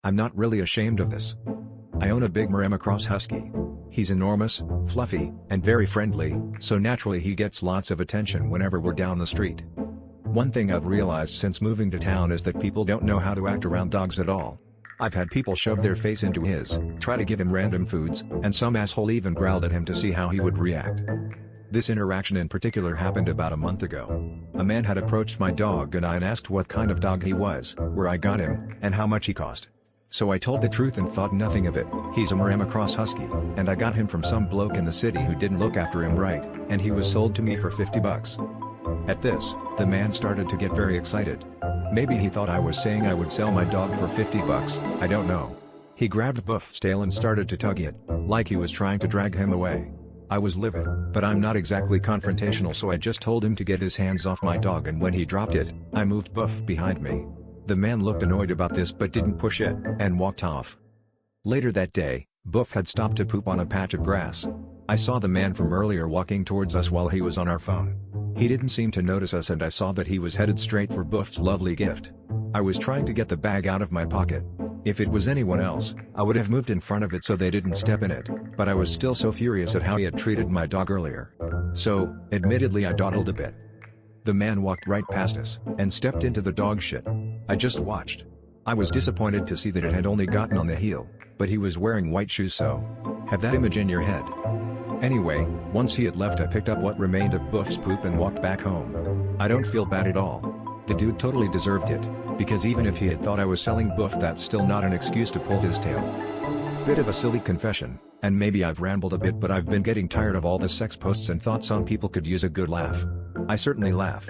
I'm not really ashamed of this. I own a big Maremma Cross Husky. He's enormous, fluffy, and very friendly, so naturally he gets lots of attention whenever we're down the street. One thing I've realized since moving to town is that people don't know how to act around dogs at all. I've had people shove their face into his, try to give him random foods, and some asshole even growled at him to see how he would react. This interaction in particular happened about a month ago. A man had approached my dog and I asked what kind of dog he was, where I got him, and how much he cost. So I told the truth and thought nothing of it. He's a Maremma Cross Husky, and I got him from some bloke in the city who didn't look after him right, and he was sold to me for $50. At this, the man started to get very excited. Maybe he thought I was saying I would sell my dog for $50, I don't know. He grabbed Buff's tail and started to tug it, like he was trying to drag him away. I was livid, but I'm not exactly confrontational, so I just told him to get his hands off my dog, and when he dropped it, I moved Buff behind me. The man looked annoyed about this but didn't push it, and walked off. Later that day, Buff had stopped to poop on a patch of grass. I saw the man from earlier walking towards us while he was on our phone. He didn't seem to notice us and I saw that he was headed straight for Buff's lovely gift. I was trying to get the bag out of my pocket. If it was anyone else, I would have moved in front of it so they didn't step in it, but I was still so furious at how he had treated my dog earlier. So, admittedly I dawdled a bit. The man walked right past us, and stepped into the dog shit. I just watched. I was disappointed to see that it had only gotten on the heel, but he was wearing white shoes, so have that image in your head. Anyway, once he had left I picked up what remained of Buff's poop and walked back home. I don't feel bad at all. The dude totally deserved it, because even if he had thought I was selling Buff, that's still not an excuse to pull his tail. Bit of a silly confession, and maybe I've rambled a bit, but I've been getting tired of all the sex posts and thought some people could use a good laugh. I certainly laughed.